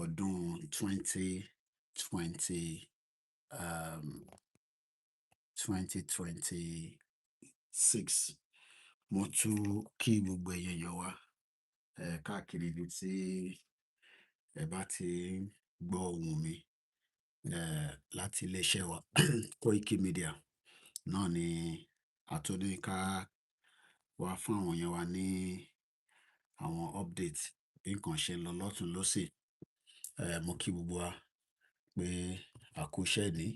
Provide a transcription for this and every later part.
ọdún 2020 2026. Mo tún kí gbogbo ẹ̀yin èèyàn wa káàkiri ibi tí ẹ bá ti ń gbọ́ ohùn mi láti iléeṣẹ́ wa Koikimedia náà ni àtúndí ká wá fún àwọn èèyàn wa ní àwọn update bí nǹkan ṣe ń lọ lọ́tùn lósì. Mo kí gbogbo wa pé a kú iṣẹ́ ní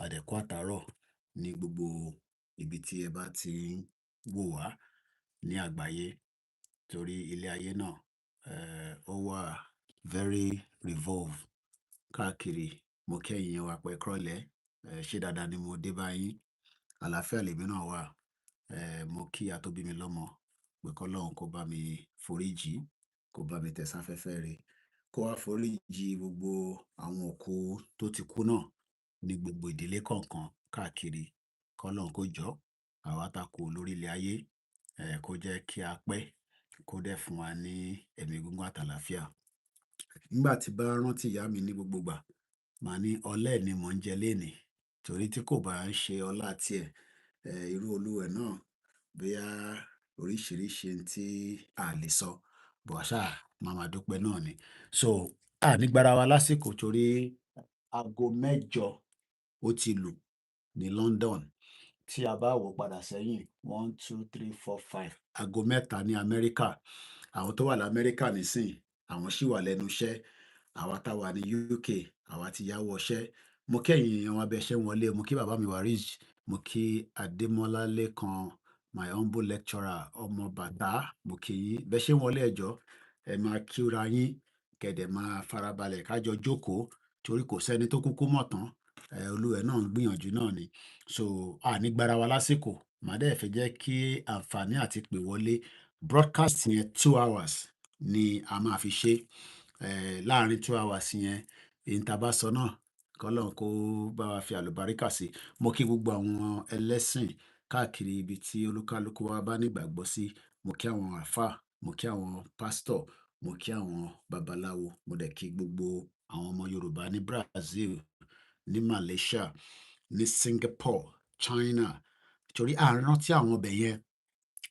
àdẹ̀kú àtàárọ̀ ní gbogbo ibi tí ẹ bá ti ń wò wá ní àgbáyé, torí ilé ayé náà ó wà very revolve káàkiri. Mo kí ẹ̀yin èèyàn wa pé kúrọ̀lẹ́, ṣé dáadáa ni mo dé bá yín, àlàáfíà lèmi náà wà. Mo kí ìyá tó bí mi lọ́mọ pé kọ́lọ́run kó bá mi foríjì, kó bá mi tẹ̀ sáfẹ́fẹ́ rere, kó wá foríjì gbogbo àwọn òkú tó ti kú náà ní gbogbo ìdílé kọ̀ọ̀kan káàkiri. Kọ́lọ́run kó jọ́ àwa tá kù lórí ilẹ̀ ayé, kó jẹ́ kí a pẹ́, kó dẹ̀ fún wa ní ẹ̀mí gígùn àtàlàáfíà. Nígbà tí bá rántí ìyá mi ní gbogbo ìgbà, màá ní ọlá ni mò ń jẹ lénìí, torí tí kò bá ń ṣe ọlá tiẹ̀, irú olúwẹ̀ náà bóyá oríṣiríṣi tí a lè sọ, bọ̀ ṣá máa dúpẹ́ náà ni. So a ní gbára wa lásìkò torí aago 8 ó ti lù ní London. Tí a bá wò padà sẹ́yìn 1 2 3 4 5 aago 3 ní Amẹ́ríkà. Àwọn tó wà l'Amẹ́ríkà nísìn àwọn ṣì wà lẹ́nu iṣẹ́. Àwa tá wà ní UK àwa ti yá wọṣẹ́. Mo kí ẹ̀yin èèyàn wa bí ẹ ṣe ń wọlé. Mo kí bàbá mi Warij, mo kí Adémọ́lá Lékan, my humble lecturer, ọmọ bàtà, mo kí yín. Bẹ́ ṣe ń wọlé ẹ jọ̀ọ́, ẹ máa kíra yín, kẹ̀dẹ̀ máa farabalẹ̀ ká jọ jókòó torí kò sẹ́ni tó kúkú mọ̀ tán. Olúwẹ̀ náà ń gbìyànjú náà ni. So a ní gbára wa lásìkò. Màá dẹ̀ fẹ́ jẹ́ kí àǹfààní àti pè wọlé. Broadcast yẹn 2 hours ni a máa fi ṣe. Láàárín 2 hours yẹn, èyí tí a bá sọ náà, kọ́lọ́run kó bá wa fi àlùbáríkà sí. Mo kí gbogbo àwọn ẹlẹ́sìn káàkiri ibi tí olúkálùkù wa bá ní ìgbàgbọ́ sí. Mo kí àwọn àlfáà, mo kí àwọn pásítọ̀, mo kí àwọn babaláwo, mo dẹ̀ kí gbogbo àwọn ọmọ Yorùbá ní Brazil, ní Malaysia, ní Singapore, China, torí à ń rántí àwọn ibẹ̀ yẹn.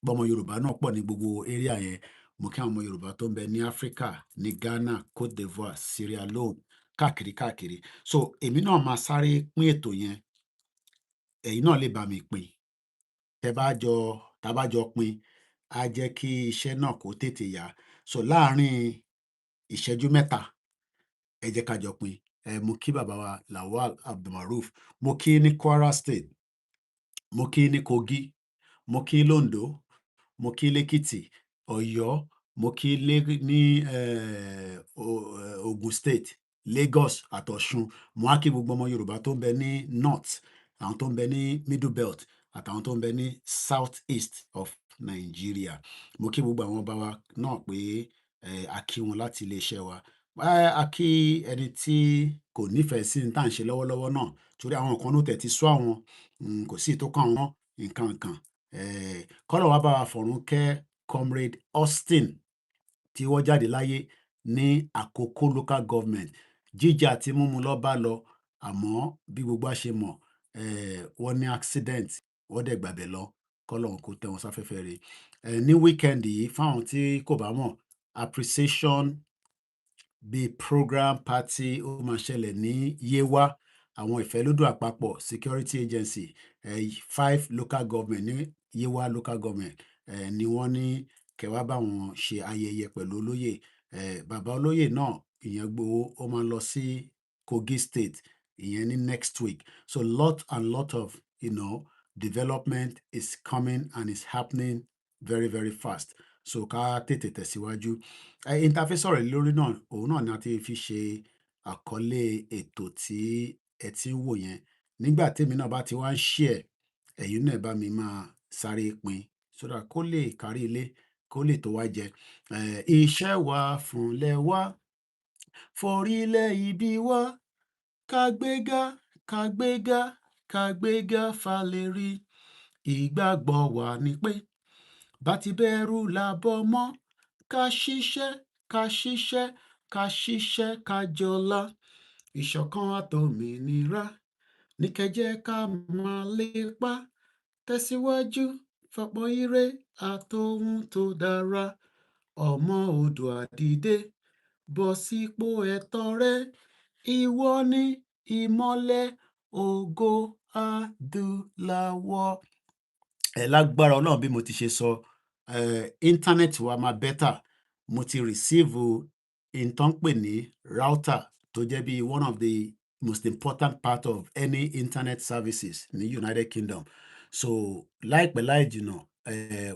Ọmọ Yorùbá náà pọ̀ ní gbogbo area yẹn. Mo kí àwọn ọmọ Yorùbá tó ń bẹ ní Africa, ní Ghana, Cote d'Ivoire, Sierra Leone, káàkiri. So èmi náà máa sáré pín ètò yẹn. Ẹ̀yin náà lè bá mi pín. Tá bá jọ pín, á jẹ́ kí iṣẹ́ náà kó tètè yá. So láàárín ìṣẹ́jú 3, ẹ jẹ́ ká jọ pín. Mo kí bàbá wa Lawal Abdulmaruf, mo kí ní Kwara State, mo kí ní Kogi, mo kí l'Ondo, mo kí l'Ekiti, Ọ̀yọ́, mo kí ní Ogun State, Lagos àtọ̀ṣun. Mo wá kí gbogbo ọmọ Yorùbá tó ń bẹ ní North, àwọn tó ń bẹ ní Middle Belt àtàwọn tó ń bẹ ní South East of Nigeria. Mo kí gbogbo àwọn ọba wa náà pé a kí wọn láti iléeṣẹ́ wa. A kí ẹni tí kò nífẹ̀ẹ́ sí ní tá à ń ṣe lọ́wọ́lọ́wọ́ náà, torí àwọn kan ló tẹ̀ ti sú àwọn, kò sí tó kàn wọ́n nǹkan kan. Kọ́lọ́run wá bá wa fọ̀run kẹ́ Comrade Austin tí wọ́n jáde láyé ní Àkókó local government. Jíjẹ àti mímu ló bá lọ, àmọ́ bí gbogbo wa ṣe mọ̀, wọ́n ní accident, wọ́n dẹ̀ gbàbẹ̀ lọ. Kọ́lọ́run kó tẹ́ wọn sáfẹ́fẹ́ rere. Ní weekend yìí, fáwọn tí kò bá mọ̀, appreciation bíi program party ó máa ṣẹlẹ̀ ní Yewa. Àwọn ìfẹ́lódún àpapọ̀ security agency 5 local government ní Yewa local government ni wọ́n ní kẹ́ wá bá wọn ṣe ayẹyẹ pẹ̀lú olóyè. Bàbá olóyè náà, ìyẹn Igboho, ó máa lọ sí Kogi State, ìyẹn ní next week. So lot of development is coming and is happening very fast. So ká tètè tẹ̀síwájú. Tá fẹ́ sọ̀rọ̀ lórí náà, òun náà ni a ti fi ṣe àkọlé ètò tí ẹ ti ń wò yẹn. Nígbà tèmi náà bá ti wá ń share, ẹ̀yin náà bá mi máa sáré pín so that kó lè kárí ilé, kó lè tó wá jẹ. Iṣẹ́ wa fúnlẹ̀ wa, forílẹ̀ ibi wa, kágbéga fálérí. Ìgbàgbọ́ wa ni pé bá ti bẹ̀rù làbọ̀ mọ́, ká ṣiṣẹ́ ká ṣiṣẹ́ ká jọlá, ìṣọ̀kan àtòmìnira ní kẹ́ jẹ́ ká máa lépa, tẹ̀síwájú fọ̀pọ̀ ire àtohun tó dára, ọmọ Oòduà dìde, bọ́ sípò ẹ̀tọ́ rẹ, ìwọ ni ìmọ́lẹ̀ ògo adúláwọ̀. Lágbára Ọlọ́run bí mo ti ṣe sọ, íńtánẹ́ẹ̀tì wa máa bẹ́tà. Mo ti receive in tó ń pè ní router tó jẹ́ bí one of the most important part of any internet services ní United Kingdom. So láìpẹ́ láì jìnnà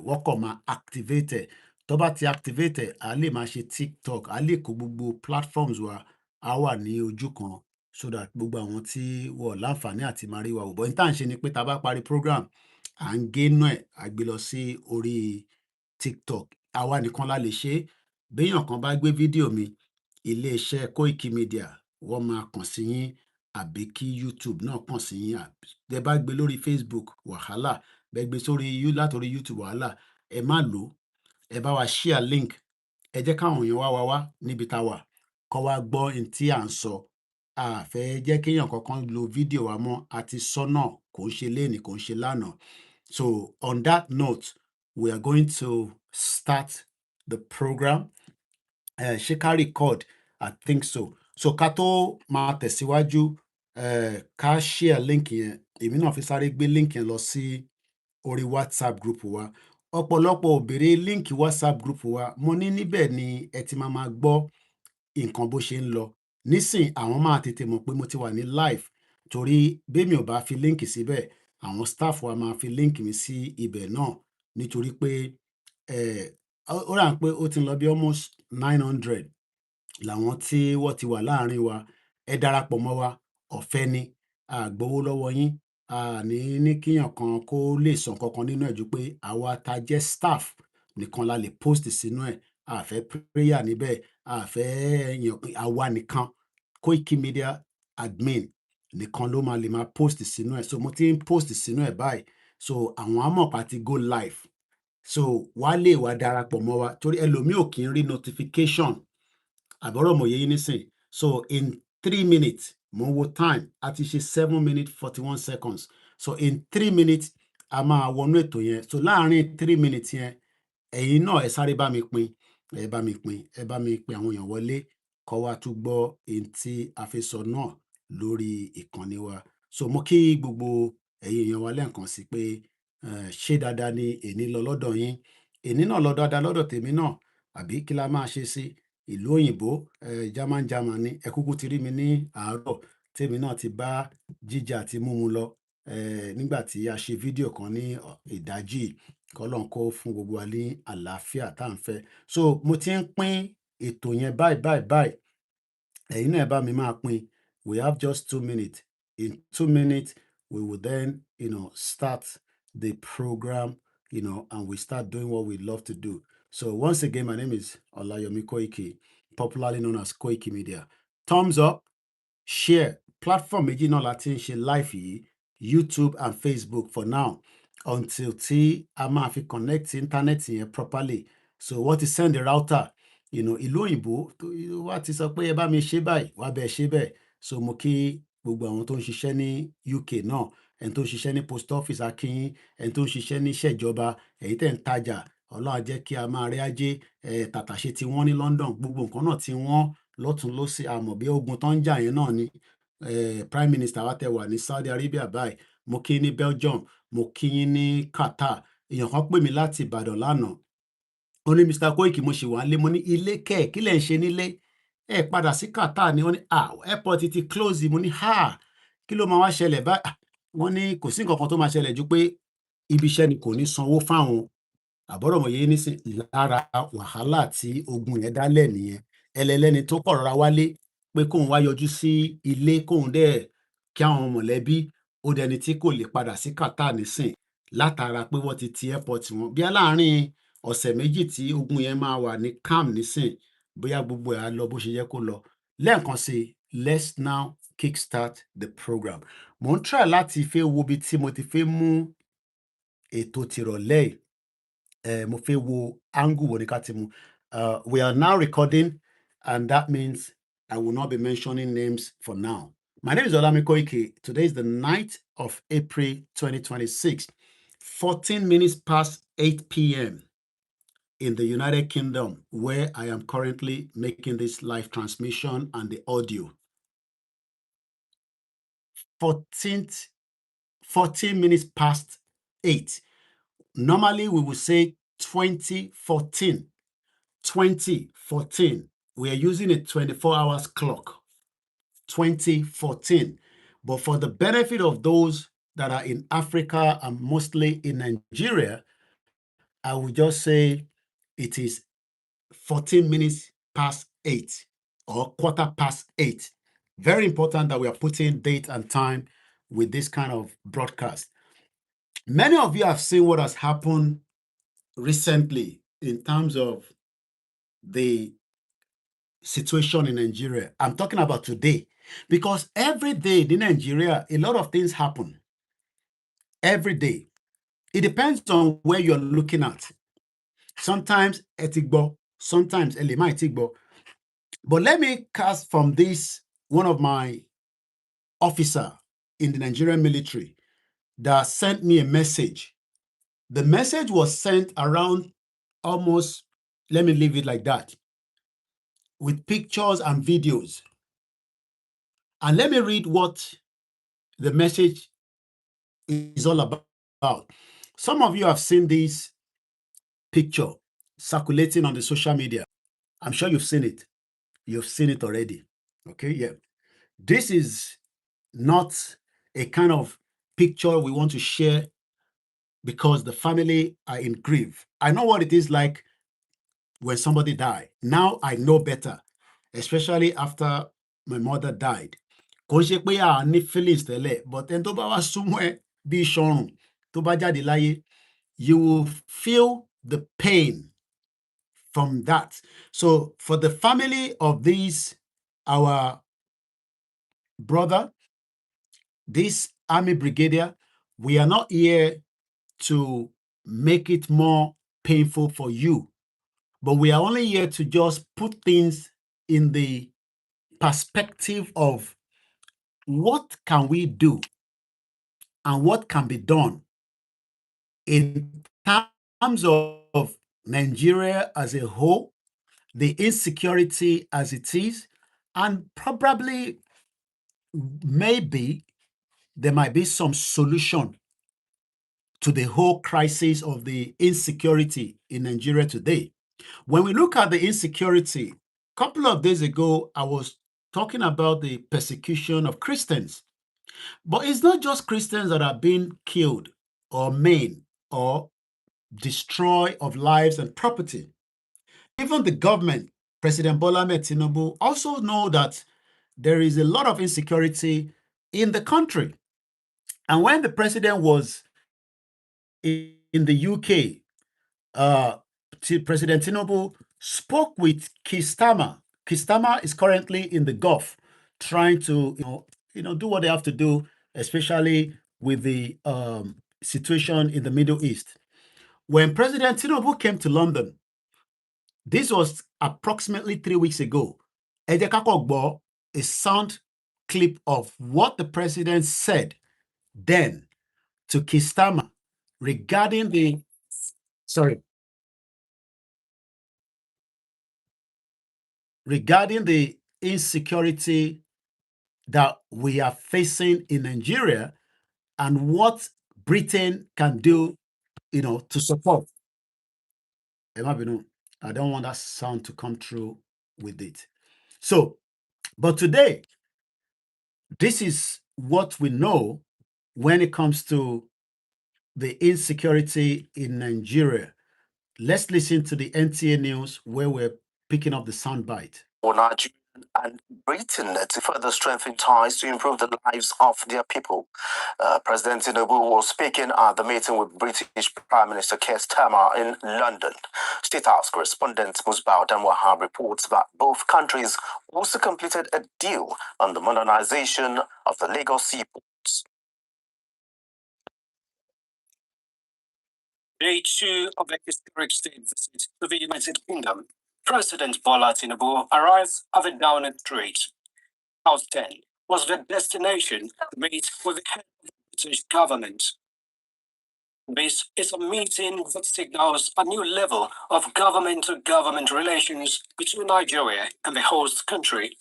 wọ́n kàn máa activate ẹ̀. Tó bá ti activate ẹ̀, a lè máa ṣe TikTok, a lè kó gbogbo platforms wa á wà ní ojú kan, so that gbogbo àwọn tí wọ́n láǹfààní àti máa rí wa wò. But n tá à ń ṣe ni pé tá a bá parí program, à ń génú ẹ̀, à gbé lọ sí orí TikTok. Àwa nìkan la lè ṣe é. Béèyàn kan bá gbé fídíò mi, iléeṣẹ́ Koikimedia wọ́n máa kàn sí yín, àbí kí YouTube náà kàn sí yín. Tẹ́ bá gbé lórí Facebook, wàhálà. Bẹ́ gbé sórí látòrí YouTube, wàhálà. Ẹ má lò ó. Ẹ bá wa share link. Ẹ jẹ́ káwọn èèyàn wá níbi tá a wà, kọ́ wá gbọ́ n tí à ń sọ. A fẹ́ jẹ́ kéèyàn kankan lo fídíò wa mọ́. A ti sọ náà, kò ń ṣe lénìí, kò ń ṣe lánàá. So on that note, we are going to start the program. Ṣé ká record? I think so. So ká tó máa tẹ̀síwájú, ká share link yẹn. Èmi náà fi sáré gbé link yẹn lọ sí orí WhatsApp group wa. Ọ̀pọ̀lọpọ̀ ò béèrè link WhatsApp group wa. Mo ní níbẹ̀ ni ẹ ti máa gbọ́ nǹkan bó ṣe ń lọ. Nísìn àwọn máa tètè mọ̀ pé mo ti wà ní live, torí bémi ò bá fi link síbẹ̀, àwọn staff wa máa fi link mi sí ibẹ̀ náà, nítorí pé ó rà ń pé ó ti ń lọ bí almost 900 làwọn tí wọ́n ti wà láàrin wa. Ẹ darapọ̀ mọ́ wa, ọ̀fẹ́ ni, a gbowó lọ́wọ́ yín. A ní kíyàn kan kó lè sọ nǹkan kan nínú ẹ̀ ju pé àwa tá jẹ́ staff nìkan la lè post sínú ẹ̀. A fẹ́ prayer níbẹ̀, a fẹ́ èèyàn pé àwa nìkan, Koikimedia admin nìkan ló lè máa post sínú ẹ̀. So mo ti ń post sínú ẹ̀ báyìí. So àwọn á mọ̀ pé a ti go live. So wá lè wá darapọ̀ mọ́ wa, torí ẹlòmíì ò kí ń rí notification. Àbọ̀rọ̀ mòye yín nísìn. So in 3 minutes, mo ń wo time, a ti ṣe 7 minutes 41 seconds. So in 3 minutes, a máa wọnú ètò yẹn. So láàárín 3 minutes yẹn, ẹ̀yin náà ẹ sáré bá mi pín, ẹ bá mi pín, ẹ bá mi pín àwọn èèyàn wọlé, kó wá tún gbọ́ ohun tí a fi sọ náà lórí ìkànnì wa. So mo kí gbogbo ẹ̀yin èèyàn wa lẹ́ẹ̀kan sí pé ṣé dáadáa ni èní lọ lọ́dọ̀ yín. Èní náà lọ dáadáa lọ́dọ̀ tèmi náà, àbí kí la máa ṣe sí? Ìlú òyìnbó, German ni. Ẹ kúkú ti rí mi ní àárọ̀, tèmi náà ti bá jíjẹ àti mímu lọ nígbà tí a ṣe fídíò kan ní ìdájí. K'Ọlọ́run kó fún gbogbo wa ní àlàáfíà tá à ń fẹ́. So mo ti ń pín ètò yẹn báyìí. Ẹ̀yin náà ẹ bá mi máa pín. We have just 2 minutes. In 2 minutes, we will then, start the program, and we start doing what we love to do. So once again, my name is OLAYOMI KOIKI, popularly known as Koikimedia. Thumbs up, share. Platform méjì náà la ti ń ṣe live yìí, YouTube and Facebook for now, until tí a máa fi connect internet yẹn properly. So wọ́n ti send the router, ìlú òyìnbó wá ti sọ pé ẹ bá mi ṣe báyìí, wá bẹ́ẹ̀ ṣe bẹ́ẹ̀. So mo kí gbogbo àwọn tó ń ṣiṣẹ́ ní UK náà, ẹni tó ń ṣiṣẹ́ ní post office, a kí yín. Ẹni tó ń ṣiṣẹ́ ní iṣẹ́ ìjọba, ẹ̀yin tẹ́ ń tajà, Ọlọ́run á jẹ́ kí a máa rí ajé. Tàtàṣé tí wọ́n ní London, gbogbo nǹkan náà tí wọ́n lọ́tùn lósì, a mọ̀ bí ogun tó ń jà yẹn náà ni. Prime Minister wa tẹ wà ní Saudi Arabia báyìí, mo kí yín ní Belgium, mo kí yín ní Qatar. Èèyàn kan pè mí láti Ìbàdàn lánàá. Ó ní Mr. Koiki, mo ṣì wà nílé. Mo ní ilé kẹ̀, kí lẹ̀ ń ṣe nílé? Ẹ padà sí Qatar ni. Wọ́n ní airport ti close. Mo ní kí ló máa wá ṣẹlẹ̀ báyìí? Wọ́n ní kò sí nǹkan kan tó máa ṣẹlẹ̀ ju pé ibi iṣẹ́ ni kò ní sanwó fáwọn. Àbọ̀rọ̀ mòye yín nísìn. Lára wàhálà tí ogun yẹn dálẹ̀ nìyẹn. Ẹlẹ́ni tó kọ̀ rọra wálé pé kóun wá yọjú sí ilé, kóun dẹ̀ kí àwọn mọ̀lẹ́bí, ó dẹni tí kò lè padà sí Qatar nísìn, látara pé wọ́n ti ti airport wọn. Bí láàárín ọ̀sẹ̀ méjì tí ogun yẹn máa wà ní calm nísìn, bóyá gbogbo ẹ̀ á lọ bó ṣe yẹ kó lọ. Lẹ́ẹ̀kan sí, let's now kickstart the program. Mo ń try láti fẹ́ wo ibi tí mo ti fẹ́ mú ètò tìrọ̀lẹ́ yìí. Mo fẹ́ wo angle wo ni ká ti mú. We are now recording and that means I will not be mentioning names for now. My name is OLAYOMI KOIKI. Today is the 9th of April 2026, 14 minutes past 8 p.m. in the United Kingdom, where I am currently making this live transmission and the audio. 14 minutes past 8. Normally, we would say 2014. 2014. We are using a 24 hours clock. 2014. But for the benefit of those that are in Africa and mostly in Nigeria, I would just say it is 14 minutes past 8 or quarter past 8. Very important that we are putting date and time with this kind of broadcast. Many of you have seen what has happened recently in terms of the situation in Nigeria. I'm talking about today because every day in Nigeria, a lot of things happen. Every day. It depends on where you're looking at. Sometimes etigbo, sometimes elema etigbo. But let me cast from this one of my officer in the Nigerian military that sent me a message. The message was sent around almost, let me leave it like that, with pictures and videos. And let me read what the message is all about. Some of you have seen this picture circulating on the social media. I'm sure you've seen it. You've seen it already. Okay, yeah. This is not a kind of picture we want to share because the family are in grief. I know what it is like when somebody died. Now I know better, especially after my mother died. Kò ṣe pé a ní feelings tẹ́lẹ̀, but ẹni tó bá wá súnmọ́ ẹ bí ìṣọ̀rùn tó bá jáde láyé, you will feel the pain from that. So for the family of this, our brother, this army brigadier, we are not here to make it more painful for you, but we are only here to just put things in the perspective of what can we do and what can be done in terms of Nigeria as a whole, the insecurity as it is, and probably maybe there might be some solution to the whole crisis of the insecurity in Nigeria today. When we look at the insecurity, a couple of days ago, I was talking about the persecution of Christians. But it's not just Christians that are being killed or maimed or destroyed of lives and property. Even the government, President Bola Ahmed Tinubu, also know that there is a lot of insecurity in the country. And when the president was in the UK, President Tinubu spoke with Kistama. Kistama is currently in the Gulf, trying to do what they have to do, especially with the situation in the Middle East. When President Tinubu came to London, this was approximately 3 weeks ago. Ẹ jẹ́ ká kọ́ gbọ́ a sound clip of what the president said then to Kistama regarding the insecurity that we are facing in Nigeria and what Britain can do, to support. I don't want that sound to come through with it. So, but today, this is what we know when it comes to the insecurity in Nigeria. Let's listen to the NTA News where we're picking up the soundbite. For Nigeria and Britain to further strengthen ties to improve the lives of their people. President Tinubu was speaking at the meeting with British Prime Minister Keir Starmer in London. State House correspondent Musbao Danwahab reports that both countries also completed a deal on the modernization of the Lagos seaports. Day 2 of a historic state visit to the United Kingdom. President Bola Tinubu arrived at the Downing Street. House 10 was the destination to meet with the head of the British government. This is a meeting that signals a new level of government-to-government relations between Nigeria and the host country.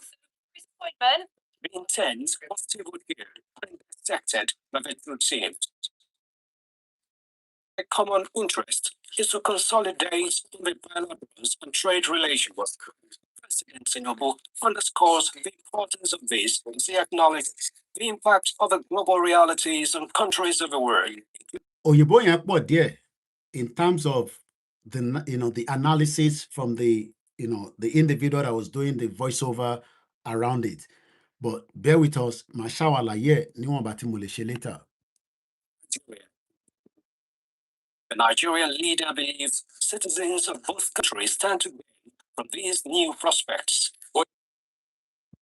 The intent was to hear and dissected by the two teams. A common interest is to consolidate the bilateral and trade relations. President Tinubu underscores the importance of this as he acknowledges the impact of the global realities on countries of the world. Òyìnbó yẹn pọ̀ díẹ̀ in terms of the analysis from the individual that was doing the voiceover around it. But bear with us, màá ṣàwàlàyé níwọ̀nba tí mo lè ṣe later. The Nigerian leader believes citizens of both countries stand to gain from these new prospects.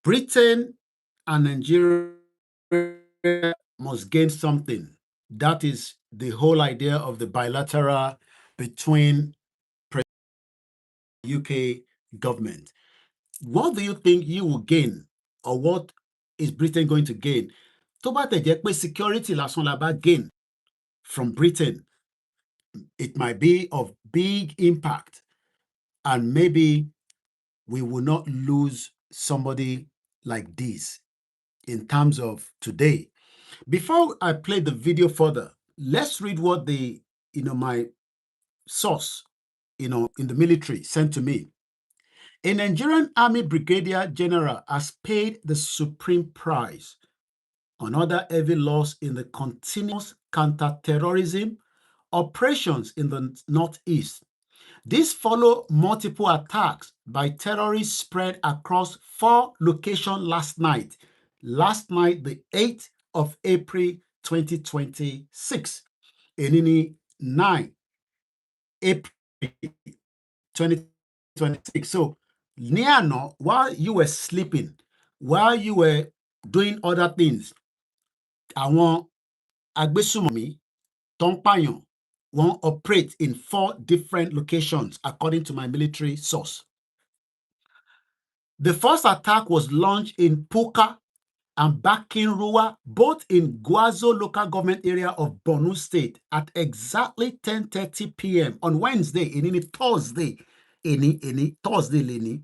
Britain and Nigeria must gain something. That is the whole idea of the bilateral between UK government. What do you think you will gain, or what is Britain going to gain? Tó bá tẹ̀ jẹ́ pé security lásán la bá gain from Britain, it might be of big impact, and maybe we will not lose somebody like this in terms of today. Before I play the video further, let's read what my source, in the military sent to me. A Nigerian Army Brigadier General has paid the supreme price on other heavy loss in the continuous counter-terrorism operations in the Northeast. This follow multiple attacks by terrorists spread across 4 locations last night, the 8th of April 2026, and 9 April 2026. So, Niano, while you were sleeping, while you were doing other things, àwọn agbésùmọ̀mí tó ń pààyàn wọ́n operate in 4 different locations, according to my military source. The first attack was launched in Puka and Bakinruwa, both in Gwazo local government area of Borno State, at exactly 10:30 p.m. on Wednesday, Thursday. Thursday leni.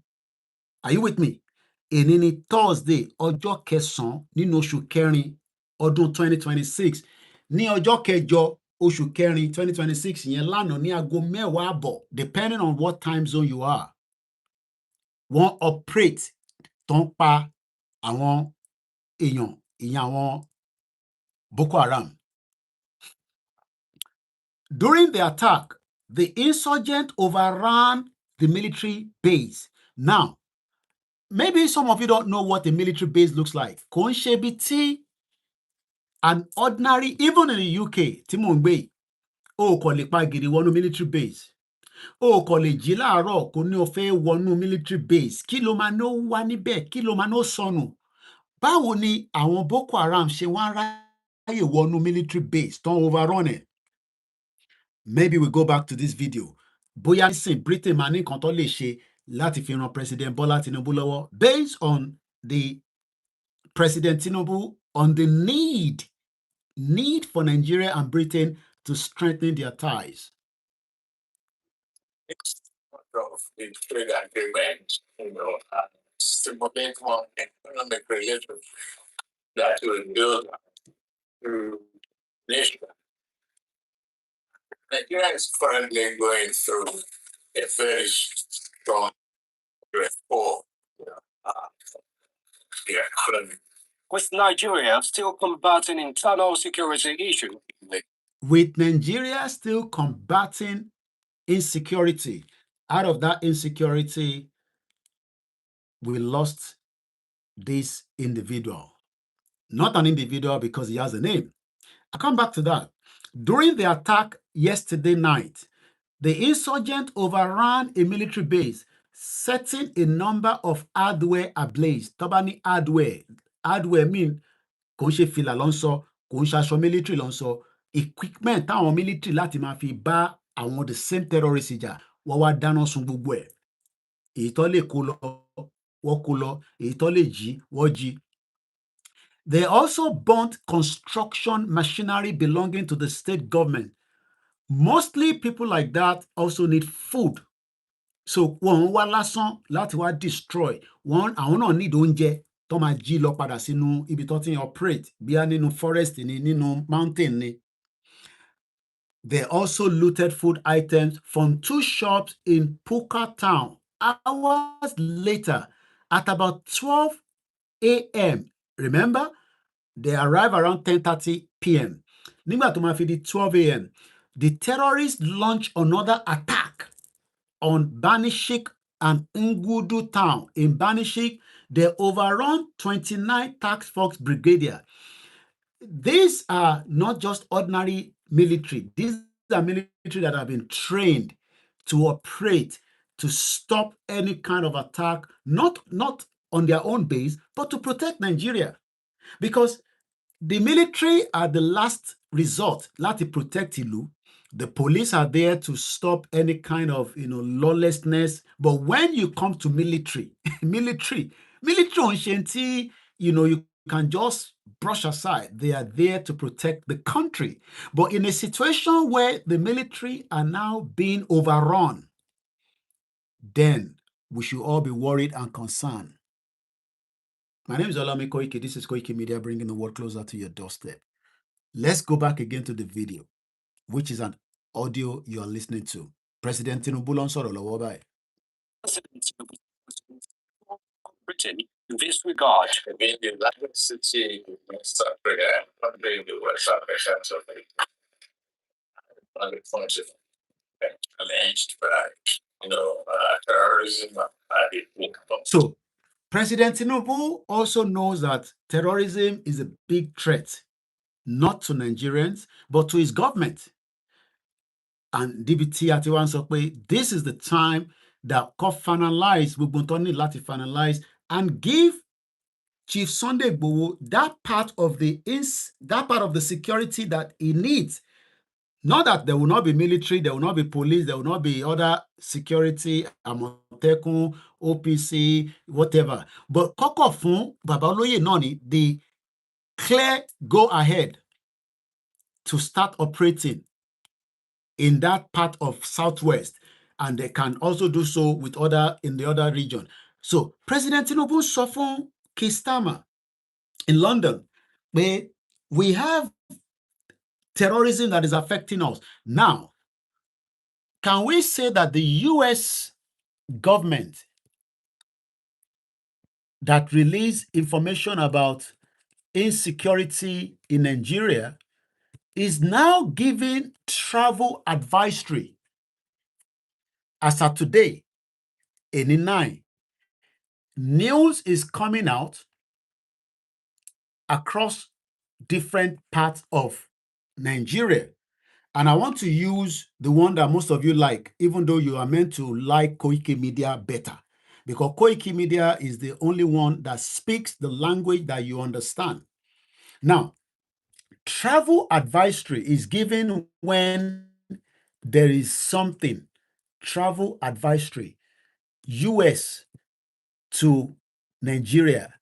Are you with me? Thursday, ọjọ́ kẹsàn-án nínú oṣù kẹrin ọdún 2026. Ní ọjọ́ kẹjọ oṣù kẹrin 2026 yẹn lánàá ní aago mẹ́wàá àbọ̀, depending on what time zone you are. Wọ́n operate tó ń pa àwọn èèyàn, ìyẹn àwọn Boko Haram. During the attack, the insurgent overran the military base. Now, maybe some of you don't know what a military base looks like. Kò ń ṣe bí tí an ordinary, even in the UK, tí mò ń gbé, o kò lè pa gidi wọnú military base. O kò lè jí láàárọ̀ kó ní o fẹ́ wọnú military base. Kí ló máa nó wá níbẹ̀? Kí ló máa nó sọnù? Báwo ni àwọn Boko Haram ṣe wá ráyè wọnú military base tó ń overrun ẹ̀? Maybe we go back to this video. Bóyá nísìn Britain máa ní nǹkan tó lè ṣe láti fi ran President Bola Tinubu lọ́wọ́, based on the President Tinubu, on the need for Nigeria and Britain to strengthen their ties. Of the trade agreement, stimulate more economic relations that will build through nation. Nigeria is currently going through a very strong reform. The economy. With Nigeria still combating internal security issues. With Nigeria still combating insecurity, out of that insecurity, we lost this individual. Not an individual because he has a name. I'll come back to that. During the attack yesterday night, the insurgent overran a military base, setting a number of hardware ablaze. Tabani hardware mean kò ń ṣe fìlà ló ń sọ, kò ń ṣe aṣọ military ló ń sọ, equipment táwọn military láti máa fi bá àwọn the same terrorist jà, wọ́n wá dáná sun gbogbo ẹ̀. èyí tó lè kó lọ wọ́n kó lọ, èyí tó lè jí wọ́n jí. They also burnt construction machinery belonging to the state government. Mostly people like that also need food. So wọ́n wá lásán láti wá destroy. Àwọn náà need oúnjẹ tó máa jí lọ padà sínú ibi tó ti ń operate, bíyá nínú forest ni, nínú mountain ni. They also looted food items from 2 shops in Puka town. Hours later, at about 12 a.m., remember, they arrive around 10:30 p.m. Nígbà tó máa fi di 12 a.m., the terrorists launch another attack on Banishik and Ngudu town. In Banishik, they overrun 29 task force brigadier. These are not just ordinary military. These are military that have been trained to operate, to stop any kind of attack, not on their own base, but to protect Nigeria. Because the military are the last resort láti protect ìlú. The police are there to stop any kind of lawlessness. But when you come to military, military ò ń ṣe tí you can just brush aside. They are there to protect the country. But in a situation where the military are now being overrun, then we should all be worried and concerned. My name is OLAYOMI KOIKI. This is Koikimedia, bringing the world closer to your doorstep. Let's go back again to the video, which is an audio you are listening to. President Tinubu ló ń sọ̀rọ̀ lọ́wọ́ báyìí. President Tinubu Britain in this regard. In the United City, West Africa, in the West Africa, alleged by terrorism. So, President Tinubu also knows that terrorism is a big threat, not to Nigerians, but to his government. And DBT àti wá ń sọ pé this is the time that kó finalize gbogbo tó ní láti finalize and give Chief Sunday Igboho that part of the security that he needs. Not that there will not be military, there will not be police, there will not be other security, Àmọ̀tẹ́kùn, OPC, whatever. But kọ́kọ́ fún Baba Olóyè náà ni the clear go ahead to start operating in that part of Southwest, and they can also do so with in the other region. So President Tinubu sọ fún Keir Starmer in London, where we have terrorism that is affecting us. Now, can we say that the US government that released information about insecurity in Nigeria is now giving travel advisory as of today, 89? News is coming out across different parts of Nigeria. And I want to use the one that most of you like, even though you are meant to like Koikimedia better, because Koikimedia is the only one that speaks the language that you understand. Now, travel advisory is given when there is something. Travel advisory, US to Nigeria,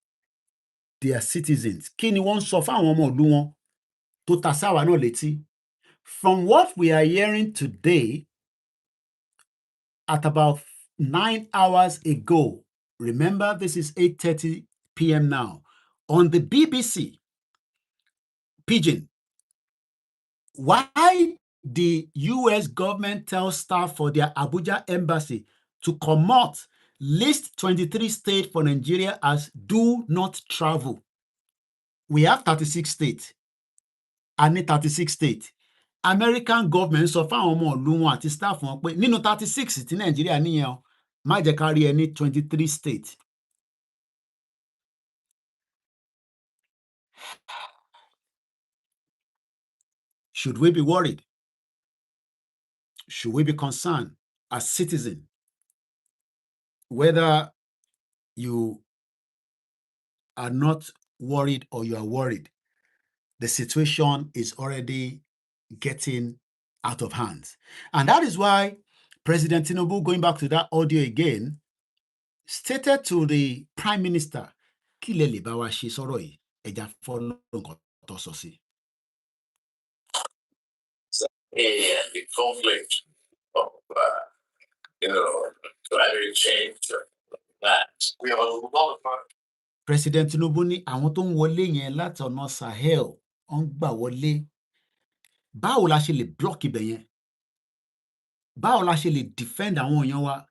their citizens. Kí ni wọ́n sọ fáwọn ọmọ ìlú wọn tó ta sáwa náà létí? From what we are hearing today, at about 9 hours ago, remember this is 8:30 p.m. now, on the BBC Pidgin, why the US government tells staff for their Abuja embassy to come out, list 23 states for Nigeria as do not travel. We have 36 states. I need 36 states. American government sọ fáwọn ọmọ ìlú wọn àti staff wọn pé nínú 36 tí Nàìjíríà níyẹn o, má jẹ́ ká rí ẹ ní 23 states. Should we be worried? Should we be concerned as citizens? Whether you are not worried or you are worried, the situation is already getting out of hand. And that is why President Tinubu, going back to that audio again, stated to the Prime Minister, kí lẹ lè bá wa ṣe sọ̀rọ̀ yìí, ẹja follow nǹkan tó sọ sí. The conflict of climate change that we have a lot of President Tinubu ní àwọn tó ń wọlé yẹn láti ọ̀nà Sahel wọ́n ń gbà wọlé. Báwo la ṣe lè block ibẹ̀ yẹn? Báwo la ṣe lè defend àwọn èèyàn wa?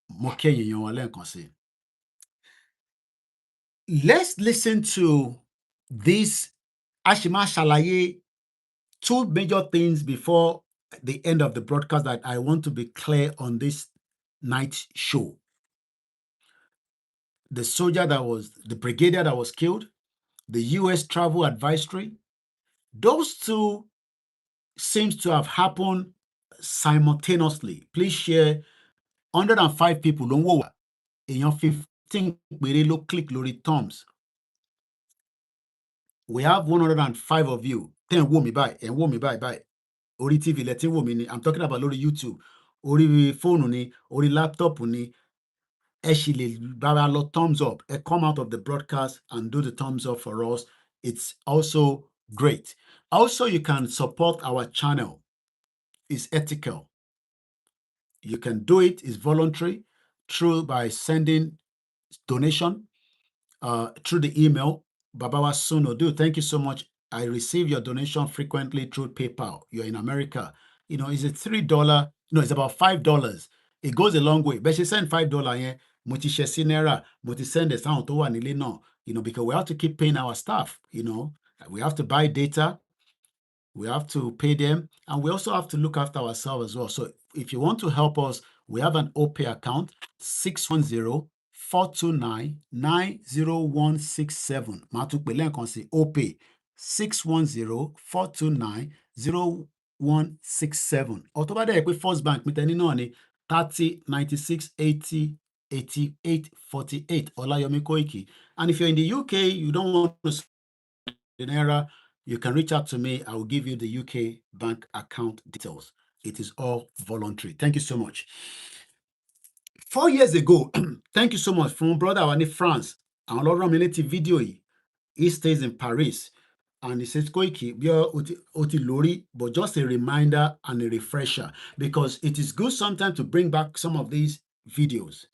Mo kẹ́yìn èèyàn wa lẹ́ẹ̀kan sí. Let's listen to this. A ṣì máa ṣàlàyé two major things before the end of the broadcast that I want to be clear on this night show. The soldier the brigadier that was killed, the US travel advisory, those two seems to have happened simultaneously. Please share. 105 people ló ń wò wá. Èèyàn 15 péré ló click lórí thumbs. We have 105 of you. Tẹ́ ń wò mí báyìí, ẹ̀ ń wò mí báyìí. Orí TV lẹ ti ń wò mí ni. I'm talking about lórí YouTube. Orí fóònù ni, orí laptop ni. Ẹ ṣì lè bára lọ thumbs up. Ẹ come out of the broadcast and do the thumbs up for us. It's also great. Also, you can support our channel. It's ethical. You can do it. It's voluntary by sending donation through the email. Babawa Sunodu, thank you so much. I receive your donation frequently through PayPal. You're in America. It's a $3. No, it's about $5. It goes a long way. But she send $5 yeah. Mo ti ṣe sí náírà, mo ti send sound tó wà nílé náà, because we have to keep paying our staff, We have to buy data, we have to pay them, and we also have to look after ourselves as well. So if you want to help us, we have an OPay account, 610-429-90167. Màá tún pè lẹ́ẹ̀kan sí OPay, 610-429-0167. Or tó bá dẹ̀ pé First Bank mi tẹ́ni náà ni 30-96-80-88-48, Olayomi Koiki. And if you're in the UK, you don't want to send naira, you can reach out to me. I will give you the UK bank account details. It is all voluntary. Thank you so much. 4 years ago, thank you so much from brother wa ní France. Àwọn ló rán mi létí fídíò yìí. He stays in Paris. And he says, Koiki, bí o ti lórí, but just a reminder and a refresher, because it is good sometimes to bring back some of these videos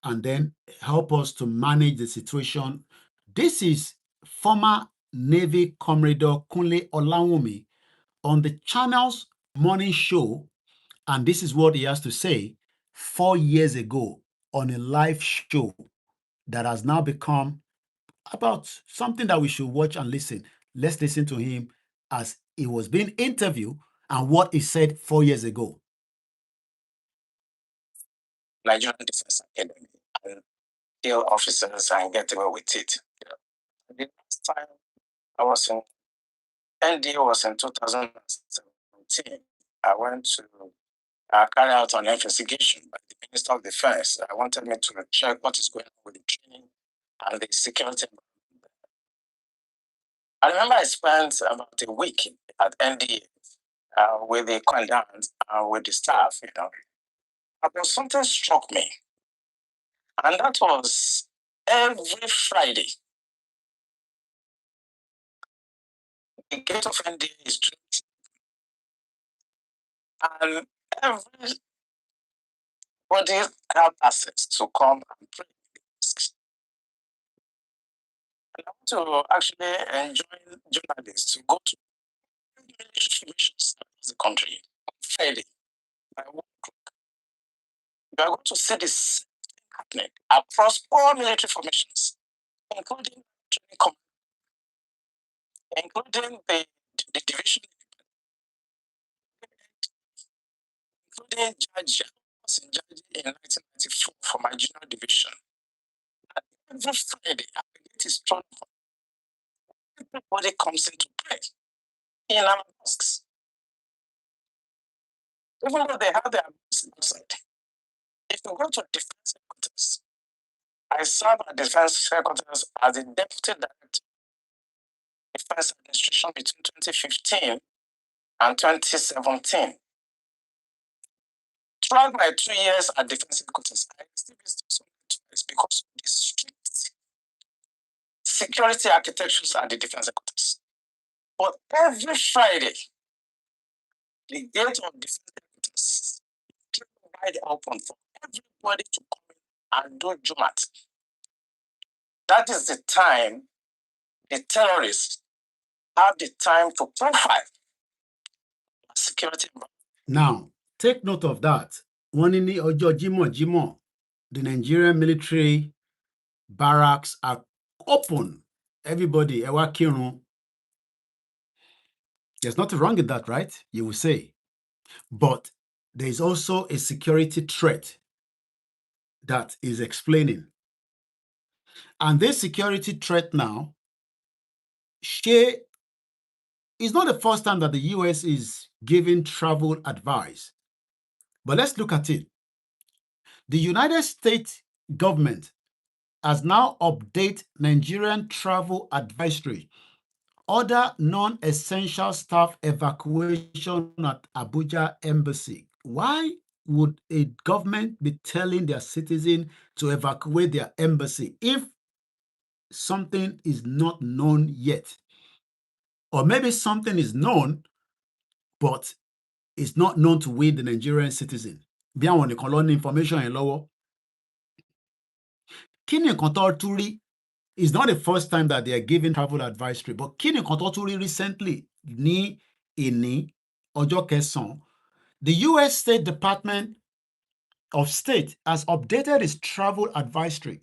and then help us to manage the situation. This is former Navy Commodore Kunle Olawumi on the channel's morning show, and this is what he has to say 4 years ago on a live show that has now become about something that we should watch and listen. Let's listen to him as he was being interviewed and what he said 4 years ago. Nigerian Defense Academy and kill officers and get away with it. The last time I was in ND was in 2017. I went to carry out an investigation by the Minister of Defense. I wanted me to check what is going on with the training and the security. I remember I spent about a week at NDA with the commandant and with the staff, But something struck me. And that was every Friday. The gate of NDA is true. And everybody had access to come and pray. And I want to actually enjoin journalists to go to military formations across the country on Friday by 1 o'clock. You are going to see this happening across all military formations, including training command, including the division, including Judge. I was in Judge in 1994 for my junior division. And every Friday, I get this strong. Everybody comes in to pray in our mosques. Even though they have their mosques outside. If you go to defense headquarters, I serve at defense headquarters as the deputy director of defense administration between 2015 and 2017. throughout my 2 years at defense headquarters, I still visited some twice because of the strict security architectures at the defense headquarters. But every Friday, the gate of defense headquarters keep wide open for everybody to come in and do Jumat. That is the time the terrorists have the time to profile security. Now, take note of that. One in the Ojo Jimo, the Nigerian military barracks are open. Everybody, Ewa Kirun. There's nothing wrong with that, right? You will say. But there is also a security threat that is explaining. And this security threat now, it's not the first time that the US is giving travel advice. But let's look at it. The United States government has now updated Nigerian travel advisory. Order non-essential staff evacuation at Abuja embassy. Why would a government be telling their citizens to evacuate their embassy if something is not known yet? Or maybe something is known, but it's not known to we, the Nigerian citizen. Bí àwọn nìkan ló ní information yẹn lọ́wọ́. Kí ni nǹkan tó tún rí? It's not the first time that they are giving travel advisory, but kí ni nǹkan tó tún rí recently ní ìní ọjọ́ kẹsàn-án? The US State Department of State has updated its travel advisory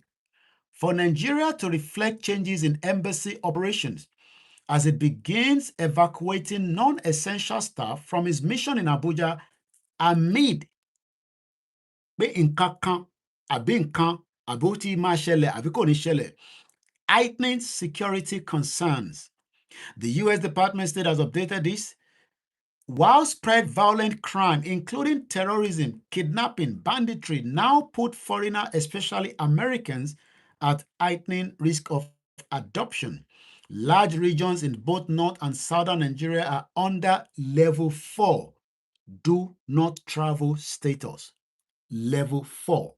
for Nigeria to reflect changes in embassy operations as it begins evacuating non-essential staff from its mission in Abuja amid pé nǹkan kan àbí nǹkan àbí ó ti máa ṣẹlẹ̀ àbí kò ní ṣẹlẹ̀, heightening security concerns. The U.S. Department of State has updated this. Widespread violent crime, including terrorism, kidnapping, banditry, now put foreigners, especially Americans, at heightening risk of adoption. Large regions in both North and Southern Nigeria are under level 4, do not travel status. Level 4.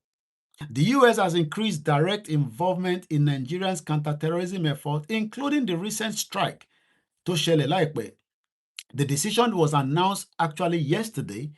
The U.S. has increased direct involvement in Nigerians' counterterrorism efforts, including the recent strike tó ṣẹlẹ̀ láìpẹ́. The decision was announced actually yesterday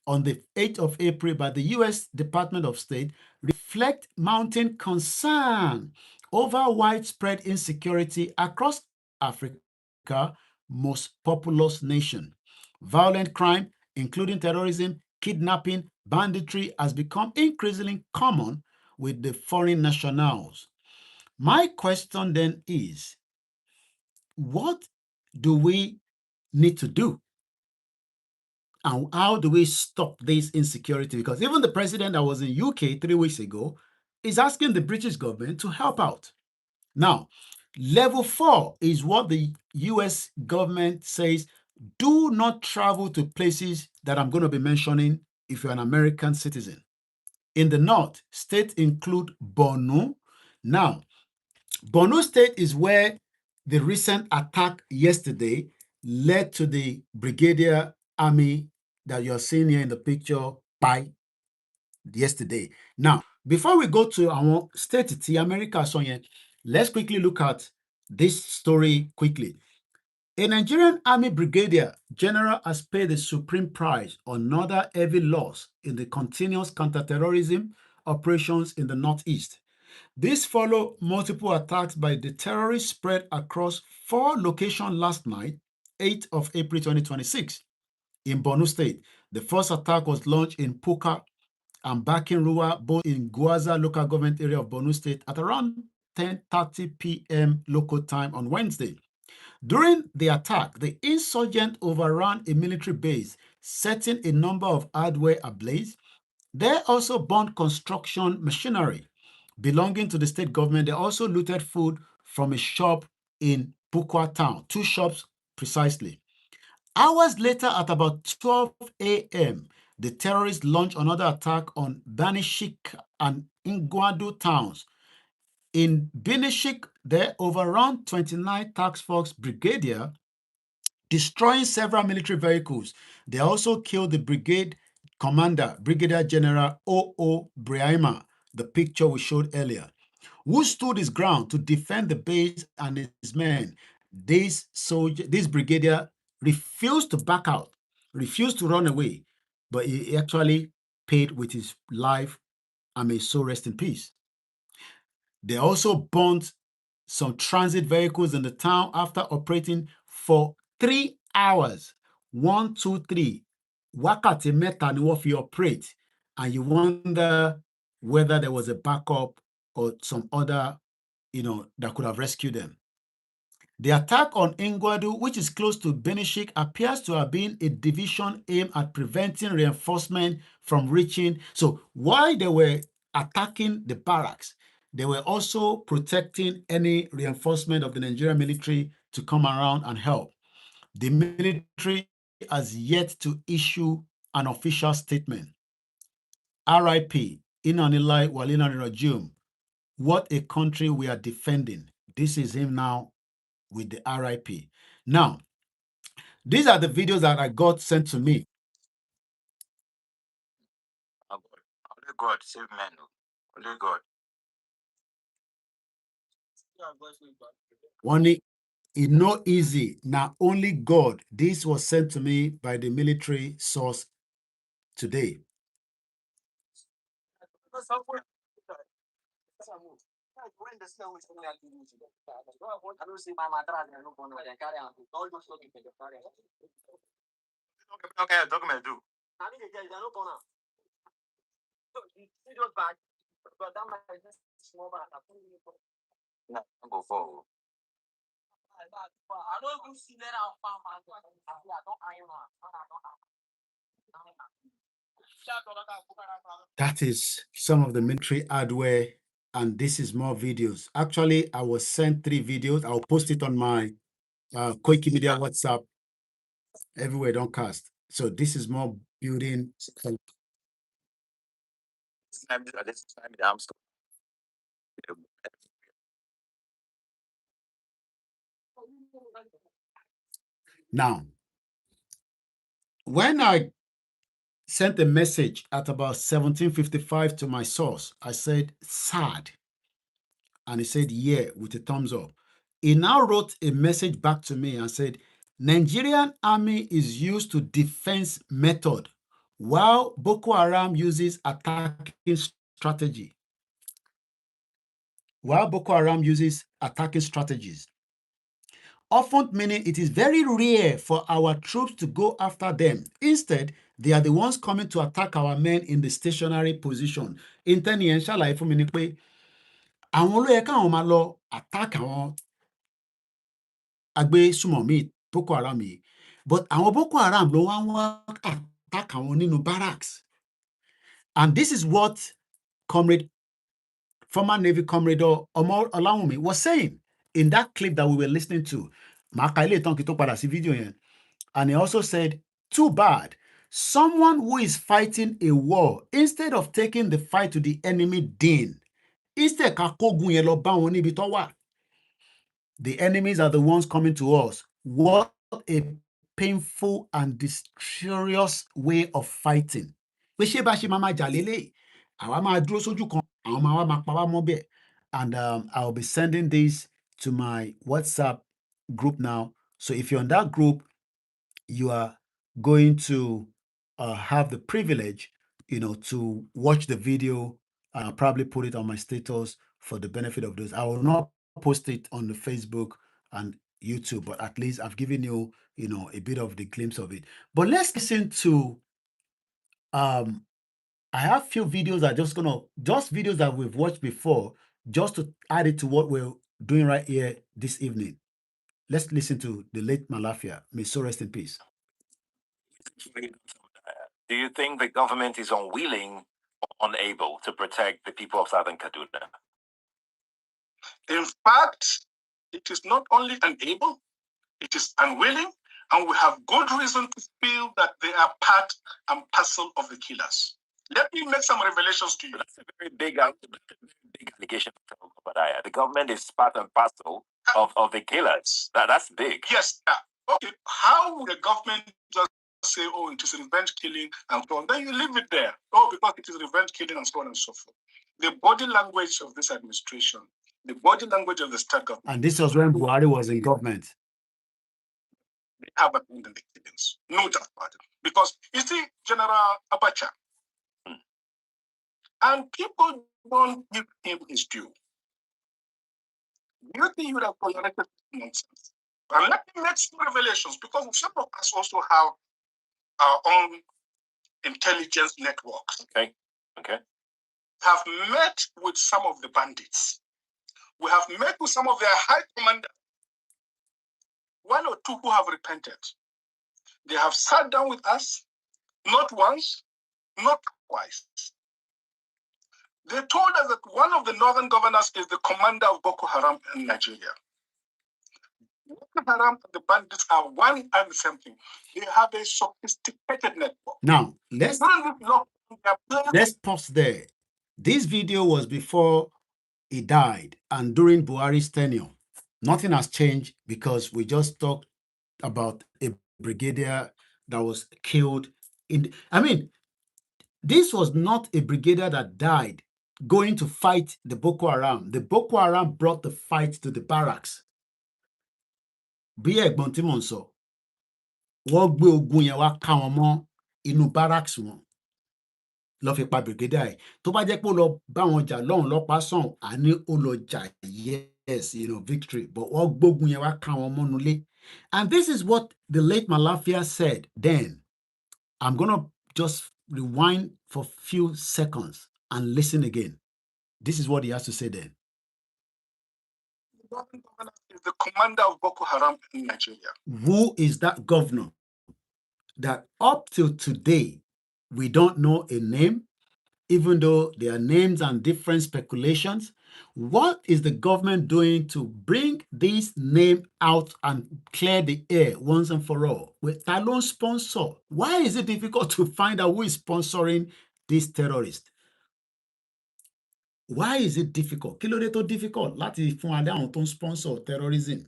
on the 8th of April by the U.S. Department of State, reflect mounting concern over widespread insecurity across Africa's most populous nation. Violent crime, including terrorism, kidnapping, banditry, has become increasingly common with the foreign nationals. My question then is, what do we need to do? And how do we stop this insecurity? Because even the president that was in UK 3 weeks ago is asking the British government to help out. Now, level 4 is what the US government says, do not travel to places that I'm going to be mentioning if you're an American citizen. In the north, states include Borno. Now, Borno State is where the recent attack yesterday led to the Brigadier Army that you're seeing here in the picture by yesterday. Now, before we go to our state, America, let's quickly look at this story quickly. A Nigerian Army Brigadier General has paid the supreme price on another heavy loss in the continuous counterterrorism operations in the Northeast. This followed multiple attacks by the terrorists spread across 4 locations last night, 8th of April 2026. In Borno State, the first attack was launched in Puka and Bakinruwa, both in Gwaza local government area of Borno State at around 10:30 p.m. local time on Wednesday. During the attack, the insurgent overran a military base, setting a number of hardware ablaze. They also burned construction machinery belonging to the state government. They also looted food from a shop in Pukwa town, 2 shops precisely. Hours later, at about 12 a.m., the terrorists launched another attack on Banishik and Ingwadu towns. In Binishik, they overran 29 task force brigadier, destroying several military vehicles. They also killed the brigade Commander, Brigadier General O.O. Brahima, the picture we showed earlier, who stood his ground to defend the base and his men. This brigadier refused to back out, refused to run away, but he actually paid with his life, and may his soul rest in peace. They also burnt some transit vehicles in the town after operating for 3 hours. 1, 2, 3. Wákàtí mẹ́ta ni wọ́n fi operate, and you wonder whether there was a backup or some other, that could have rescued them. The attack on Ingwadu, which is close to Benishik, appears to have been a division aimed at preventing reinforcement from reaching. So while they were attacking the barracks, they were also protecting any reinforcement of the Nigerian military to come around and help. The military has yet to issue an official statement. RIP, Inanilai Walina Rajum. What a country we are defending. This is him now with the RIP. Now, these are the videos that I got sent to me. Only God save men. Only God. Only it's not easy. Now, only God. This was sent to me by the military source today. That is some of the military hardware, and this is more videos. Actually, I was sent 3 videos. I'll post it on my Koikimedia WhatsApp. Everywhere don't cast. So this is more building. Now, when I sent a message at about 17:55 to my source, I said, sad. And he said, yeah, with a thumbs up. He now wrote a message back to me and said, Nigerian army is used to defense method, while Boko Haram uses attacking strategy. Often meaning it is very rare for our troops to go after them. Instead, they are the ones coming to attack our men in the stationary position. Intẹ́niyẹn ṣàlàyé fún mi ni pé àwọn ló yẹ káwọn máa lọ attack àwọn agbésùmọ̀mí Boko Haram yìí, but àwọn Boko Haram ló wá attack àwọn nínú barracks. And this is what former Navy Commodore Omo Olawumi was saying in that clip that we were listening to. And he also said, too bad. Someone who is fighting a war, instead of taking the fight to the enemy den, instead the enemies are the ones coming to us. What a painful and disastrous way of fighting. And I'll be sending this to my WhatsApp group now. So if you're on that group, you are going to have the privilege, to watch the video. I'll probably put it on my status for the benefit of those. I will not post it on the Facebook and YouTube, but at least I've given you, a bit of the glimpse of it. But let's listen to, I have few videos that just videos that we've watched before, just to add it to what we're doing right here this evening. Let's listen to the late Malafia. May so rest in peace. Do you think the government is unwilling or unable to protect the people of Southern Kaduna? In fact, it is not only unable, it is unwilling, and we have good reason to feel that they are part and parcel of the killers. Let me make some revelations to you. That's a very big allegation. The government is part and parcel of the killers. That's big. Yes. Okay. How would the government just say, oh, it is revenge killing and so on, then you leave it there. Oh, because it is revenge killing and so on and so forth. The body language of this administration, the body language of the state government. And this was when Buhari was in government. They have abandoned the killings. No doubt about it. Because you see, General Abacha, and people don't give him his due. You think you would have tolerated nonsense? And let me make some revelations, because some of us also have our own intelligence networks. Okay. Have met with some of the bandits. We have met with some of their high commanders. One or two who have repented. They have sat down with us, not once, not twice. They told us that one of the northern governors is the commander of Boko Haram in Nigeria. Boko Haram and the bandits are one and the same thing. They have a sophisticated network. Now, let's pause there. This video was before he died and during Buhari's tenure. Nothing has changed because we just talked about a brigadier that was killed. This was not a brigadier that died going to fight the Boko Haram. The Boko Haram brought the fight to the barracks. Bí ẹ̀gbọ́n tí mò ń sọ, wọ́n gbé ogun yẹn wá ká wọn mọ́ inú barracks wọn. Lọ fi pa brigadier ẹ̀. Tó bá jẹ́ pé ó lọ bá wọn jà lọ́hùn lọ́pàá sàn, àní ó lọ jà, yes, victory. But wọ́n gbógun yẹn wá ká wọn mọ́nulé. And this is what the late Malafia said then. I'm going to just rewind for a few seconds and listen again. This is what he has to say then. The northern governor is the commander of Boko Haram in Nigeria. Who is that governor that up till today, we don't know a name, even though there are names and different speculations? What is the government doing to bring this name out and clear the air once and for all? With Talon sponsor, why is it difficult to find out who is sponsoring this terrorist? Why is it difficult? Kí ló dé tó difficult láti fún wa àwọn tó ń sponsor terrorism?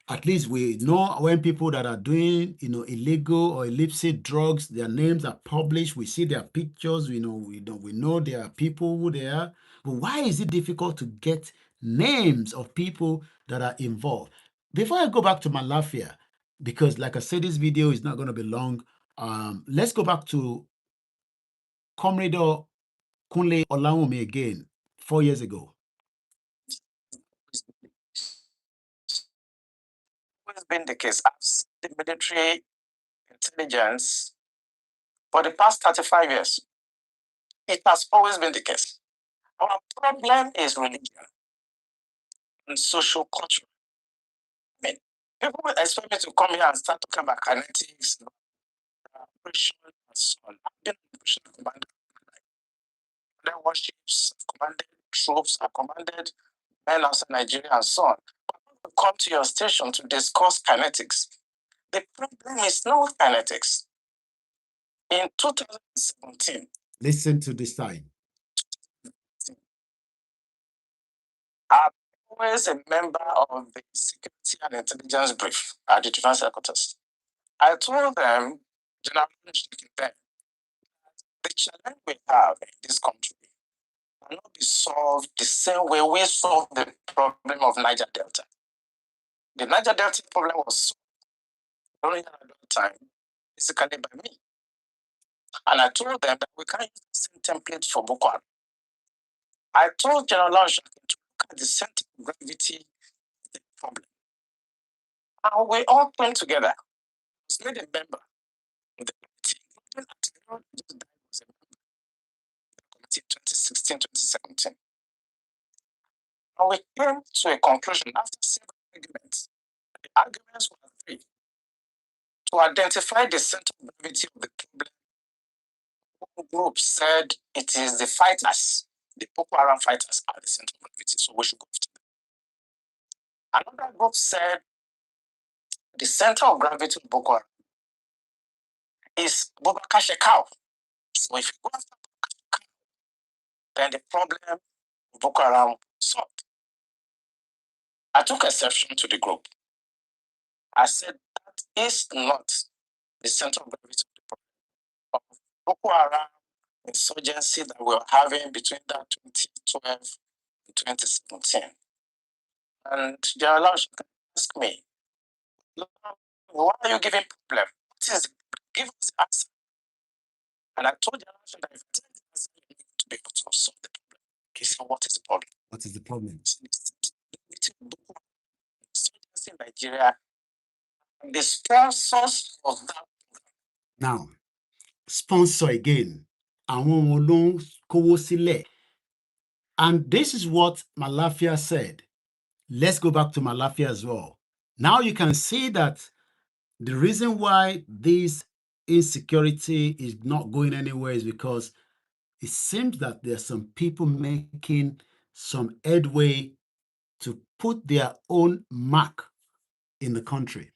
At least we know when people that are doing, illegal or illicit drugs, their names are published. We see their pictures. We know there are people who they are. But why is it difficult to get names of people that are involved? Before I go back to Malafia, because like I said, this video is not going to be long. Let's go back to Comrade Kunle OLAYOMI again, 4 years ago. It's been the case as the military intelligence for the past 35 years. It has always been the case. Our problem is religion and social culture. People expect me to come here and start talking about kinetics, operation, and so on. I've been an operational commander. Their warships, commanded troops, are commanded men outside Nigeria, and so on. But when we come to your station to discuss kinetics, the problem is not kinetics. In 2017, listen to this time. I'm always a member of the Security and Intelligence Brief at the Defense Headquarters. I told them, General, the challenge we have in this country cannot be solved the same way we solved the problem of Niger Delta. The Niger Delta problem was solved during that time, basically by me. And I told them that we can't use the same template for Boko Haram. I told General Lansha to look at the center of gravity of the problem. And we all came together. I was made a member of the committee, including Attila, who was a member of the committee in 2016, 2017. And we came to a conclusion after several arguments. The arguments were three. To identify the center of gravity of the problem, one group said it is the fighters, the Boko Haram fighters are the center of gravity, so we should go after them. Another group said the center of gravity of Boko Haram is Bubakar Shekau. So if you go after Bubakar Shekau, then the problem of Boko Haram is solved. I took exception to the group. I said that is not the center of gravity of Boko Haram insurgency that we were having between that 2012 and 2017. And there are a lot of people ask me, why are you giving problem? What is give us the answer? And I told the answer that if I tell the answer, you need to be able to solve the problem. Okay, so what is the problem? What is the problem? Insurgency in Nigeria, the sponsors of that. Now, sponsor again. Àwọn wo ló ń kówó sílẹ̀? And this is what Malafia said. Let's go back to Malafia as well. Now you can see that the reason why this insecurity is not going anywhere is because it seems that there are some people making some headway to put their own mark in the country.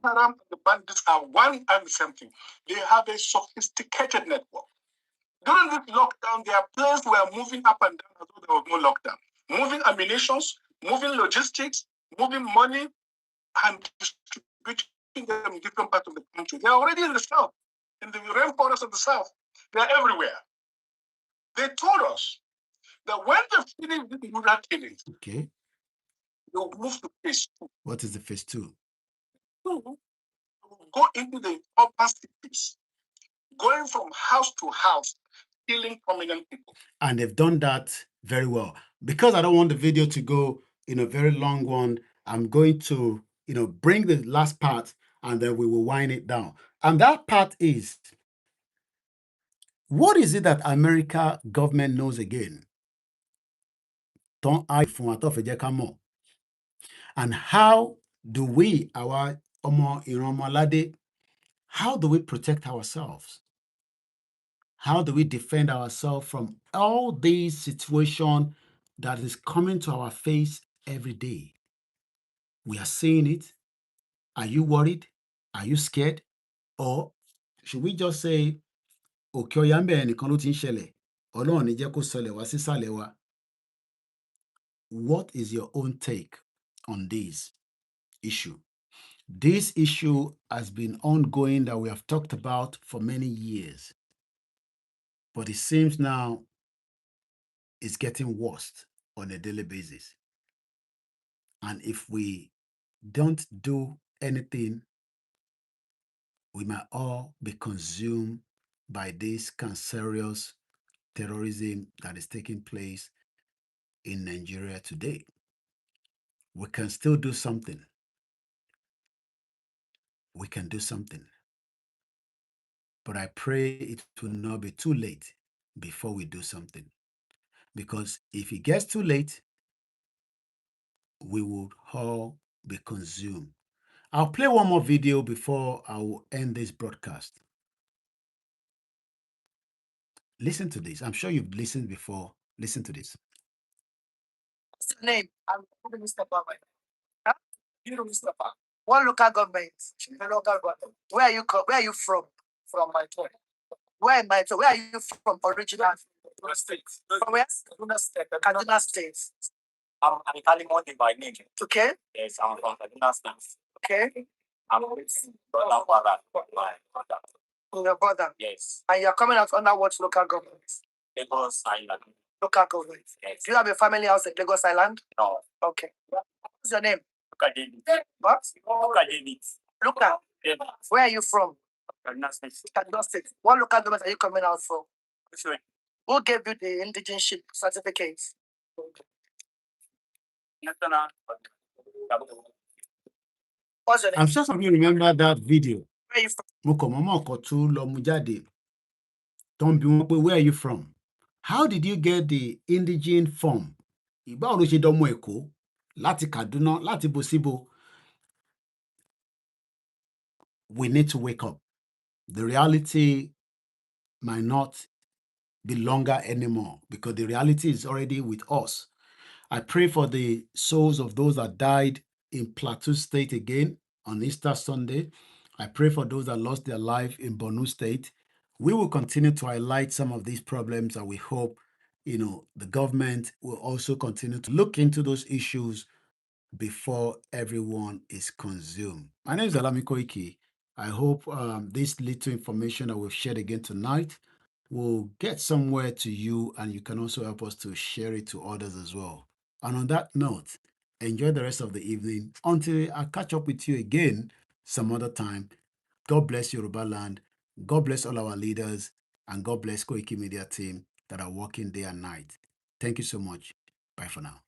Haram and the bandits are one and the same thing. They have a sophisticated network. During this lockdown, their planes were moving up and down as though there was no lockdown. Moving ammunitions, moving logistics, moving money, and distributing them in different parts of the country. They're already in the south, in the rainforest of the south. They're everywhere. They told us that when they finish the rural killings, Okay. they'll move to phase 2. What is the phase 2? Go into the urban cities, going from house to house, killing prominent people. And they've done that very well. Because I don't want the video to go in a very long one, I'm going to, bring the last part and then we will wind it down. And that part is, what is it that America government knows again? And how do we, how do we protect ourselves? How do we defend ourselves from all these situations that is coming to our face every day? We are seeing it. Are you worried? Are you scared? Or should we just say, òkè ọ̀yà ń bẹ̀rẹ̀ nìkan ló ti ń ṣẹlẹ̀, Ọlọ́run ní jẹ́ kó ṣẹlẹ̀ wá sísàlẹ̀ wa? What is your own take on this issue? This issue has been ongoing that we have talked about for many years. But it seems now it's getting worse on a daily basis. And if we don't do anything, we might all be consumed by this cancerous terrorism that is taking place in Nigeria today. We can still do something. We can do something. But I pray it will not be too late before we do something. Because if it gets too late, we will all be consumed. I'll play one more video before I will end this broadcast. Listen to this. I'm sure you've listened before. Listen to this. What's your name? I'm Mr. Baba. Huh? You know Mr. Baba. What local government? The local government. Where are you from? From my town. Where am I? Where are you from originally? Kaduna State. From where? Kaduna State. Kaduna State. I'm Italian Monday by name. Okay. Yes, I'm from Kaduna State. Okay. I'm with brother, my brother. Your brother? Yes. And you're coming out under what local government? Lagos Island. Local government? Yes. Do you have a family house at Lagos Island? No. Okay. What's your name? Luka David. What? Luka David. Luka? David. Where are you from? Kaduna State. Kaduna State. What local government are you coming out from? Sure. Who gave you the indigenship certificate? National. What's your name? I'm sure some of you remember that video. Where are you from? Mo kàn mọ́mọ́ kọ tú lọ mú jáde. Tó ń bi wọ́n pé, where are you from? How did you get the indigene form? Báwo ló ṣe dọ́mọ Èkó láti Kaduna láti bo síbo? We need to wake up. The reality might not be longer anymore because the reality is already with us. I pray for the souls of those that died in Plateau State again on Easter Sunday. I pray for those that lost their life in Borno State. We will continue to highlight some of these problems, and we hope, the government will also continue to look into those issues before everyone is consumed. My name is OLAYOMI KOIKI. I hope this little information that we've shared again tonight will get somewhere to you, and you can also help us to share it to others as well. And on that note, enjoy the rest of the evening until I catch up with you again some other time. God bless Yorùbáland. God bless all our leaders, and God bless Koikimedia team that are working day and night. Thank you so much. Bye for now.